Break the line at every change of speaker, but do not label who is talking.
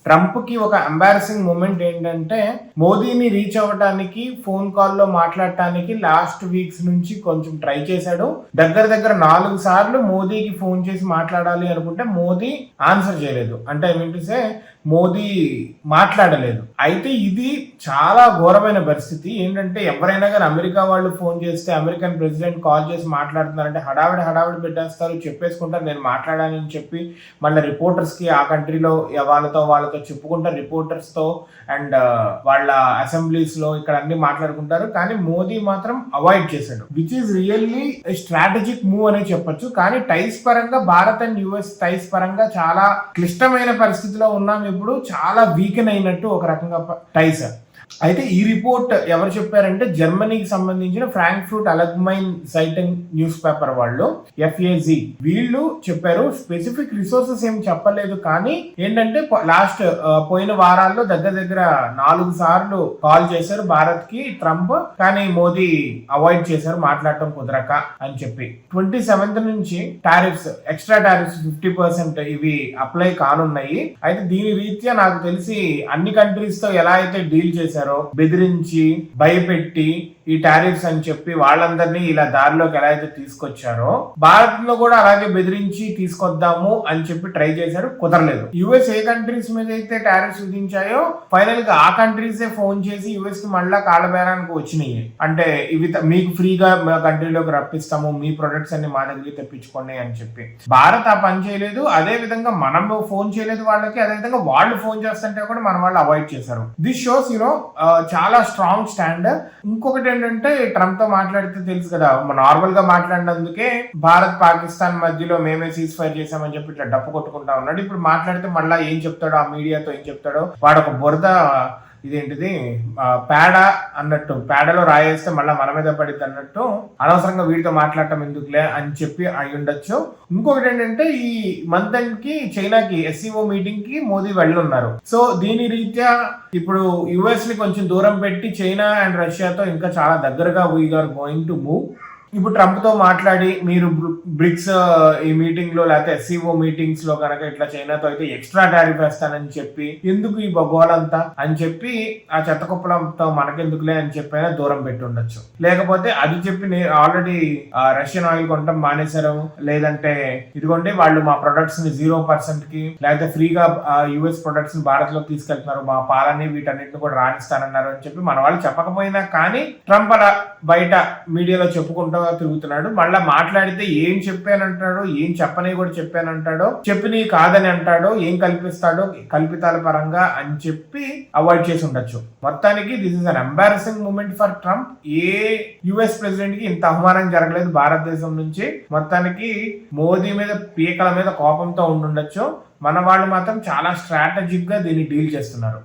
Trump కి ఒక embarrassing moment ఏంటంటే మోదీని రీచ్ అవ్వడానికి ఫోన్ కాల్లో మాట్లాడటానికి లాస్ట్ వీక్స్ నుంచి కొంచెం ట్రై చేశాడు. దగ్గర 4 సార్లు మోదీకి ఫోన్ చేసి మాట్లాడాలి అనుకుంటే మోదీ ఆన్సర్ చేయలేదు. అంటే I mean to say Modi మాట్లాడలేదు. అయితే ఇది చాలా ఘోరమైన పరిస్థితి. ఏంటంటే ఎవరైనా కానీ అమెరికా వాళ్ళు ఫోన్ చేస్తే అమెరికన్ ప్రెసిడెంట్ కాల్ చేసి మాట్లాడుతున్నారంటే హడావిడి పెట్టేస్తారు, చెప్పేసుకుంటారు నేను మాట్లాడానని చెప్పి. మళ్ళీ రిపోర్టర్స్ కి ఆ కంట్రీలో వాళ్ళతో చెప్పుకుంటారు, రిపోర్టర్స్ తో అండ్ వాళ్ళ అసెంబ్లీస్ లో ఇక్కడ అన్ని మాట్లాడుకుంటారు. కానీ మోదీ మాత్రం అవాయిడ్ చేశాడు, which is really strategic move అనే చెప్పొచ్చు. కానీ టైస్ పరంగా భారత్ అండ్ యుఎస్ టైస్ పరంగా చాలా క్లిష్టమైన పరిస్థితిలో ఉన్నాం. ఇప్పుడు చాలా వీకెన్ అయినట్టు ఒక రకంగా టైస్. అయితే ఈ రిపోర్ట్ ఎవరు చెప్పారంటే జర్మనీకి సంబంధించిన ఫ్రాంక్ఫర్ట్ అలగ్మైన్ సైటన్ న్యూస్ పేపర్ వాళ్ళు, FAZ వీళ్ళు చెప్పారు. స్పెసిఫిక్ రిసోర్సెస్ ఏం చెప్పలేదు. కానీ ఏంటంటే లాస్ట్ పోయిన వారాల్లో దగ్గర 4 సార్లు కాల్ చేశారు భారత్ కి ట్రంప్. కానీ మోదీ అవాయిడ్ చేశారు, మాట్లాడటం కుదరక అని చెప్పి. 27th నుంచి ఎక్స్ట్రా టారిఫ్స్ 50% ఇవి అప్లై కానున్నాయి. అయితే దీని రీత్యా నాకు తెలిసి అన్ని కంట్రీస్ తో ఎలా అయితే డీల్ చేశారు, బెదిరించి భయపెట్టి ఈ టారిఫ్స్ అని చెప్పి వాళ్ళందరినీ ఇలా దారిలోకి ఎలా అయితే తీసుకొచ్చారో భారత్ లో కూడా అలాగే బెదిరించి తీసుకొద్దాము అని చెప్పి ట్రై చేశారు, కుదరలేదు. యుఎస్ ఏ కంట్రీస్ మీద అయితే టారిఫ్స్ విధించాయో ఫైనల్ గా ఆ కంట్రీసే ఫోన్ చేసి యుఎస్ కి మళ్ళా కాళ్ళబేరానికి వచ్చినాయి. అంటే ఇవి మీకు ఫ్రీగా మా కంట్రీలోకి రప్పిస్తాము, మీ ప్రొడక్ట్స్ అన్ని మా దగ్గరికి తెప్పించుకోండి అని చెప్పి. భారత్ ఆ పని చేయలేదు, అదే విధంగా మనం ఫోన్ చేయలేదు వాళ్ళకి, అదే విధంగా వాళ్ళు ఫోన్ చేస్తుంటే కూడా మన వాళ్ళు అవాయిడ్ చేశారు. దిస్ షోస్ చాలా స్ట్రాంగ్ స్టాండ్. ఇంకొకటి ఏంటంటే ట్రంప్ తో మాట్లాడితే తెలుసు కదా, నార్మల్ గా మాట్లాడినందుకే భారత్ పాకిస్తాన్ మధ్యలో మేమే సీజ్ ఫైర్ చేసామని చెప్పి ఇట్లా డప్పు కొట్టుకుంటా ఉన్నాడు. ఇప్పుడు మాట్లాడితే మళ్ళీ ఏం చెప్తాడో, ఆ మీడియాతో ఏం చెప్తాడో, వాడు ఒక బురద ఇదేంటిది పేడ అన్నట్టు, పేడలో రాయేస్తే మళ్ళీ మన మీద పడిద్ది అన్నట్టు అనవసరంగా వీటితో మాట్లాడటం ఎందుకులే అని చెప్పి అయి ఉండొచ్చు. ఇంకొకటి ఏంటంటే ఈ మంత్ ఎండ్ కి చైనాకి SCO మీటింగ్ కి మోదీ వెళ్ళున్నారు. సో దీని రీత్యా ఇప్పుడు యుఎస్ ని కొంచెం దూరం పెట్టి చైనా అండ్ రష్యాతో ఇంకా చాలా దగ్గరగా వీఆర్ గోయింగ్ టు మూవ్. ఇప్పుడు ట్రంప్ తో మాట్లాడి మీరు బ్రిక్స్ ఈ మీటింగ్ లో లేకపోతే SCO మీటింగ్స్ లో కనుక ఇట్లా చైనాతో అయితే ఎక్స్ట్రా టారిఫ్ వేస్తానని చెప్పి ఎందుకు ఈ గోలంతా అని చెప్పి ఆ చెత్త కుప్పలతో మనకెందుకులే అని చెప్పి అయినా దూరం పెట్టి ఉండొచ్చు. లేకపోతే అది చెప్పి నేను ఆల్రెడీ రష్యన్ ఆయిల్ కొనటం మానేశారు, లేదంటే ఇదిగోండి వాళ్ళు మా ప్రొడక్ట్స్ ని 0% కి లేకపోతే ఫ్రీగా యుఎస్ ప్రొడక్ట్స్ ని భారత్ లోకి తీసుకెళ్తున్నారు, మా పాలని వీటన్నిటిని కూడా రాణిస్తానన్నారు అని చెప్పి మన వాళ్ళు చెప్పకపోయినా కానీ ట్రంప్ అలా బయట మీడియాలో చెప్పుకుంటూ తిరుగుతున్నాడు. మళ్ళా మాట్లాడితే ఏం చెప్పానంటాడో, ఏం చెప్పని కూడా చెప్పానంటాడో, చెప్పినవి కాదని అంటాడో, ఏం కల్పిస్తాడో కల్పితాల పరంగా అని చెప్పి అవాయిడ్ చేసి ఉండొచ్చు. మొత్తానికి this is an embarrassing moment for Trump. ఏ యుఎస్ ప్రెసిడెంట్ కి ఇంత అవమానం జరగలేదు భారతదేశం నుంచి. మొత్తానికి మోదీ మీద పీకల మీద కోపంతో ఉండుండొచ్చు. మన వాళ్ళు మాత్రం చాలా స్ట్రాటజిక్ గా దీన్ని డీల్ చేస్తున్నారు.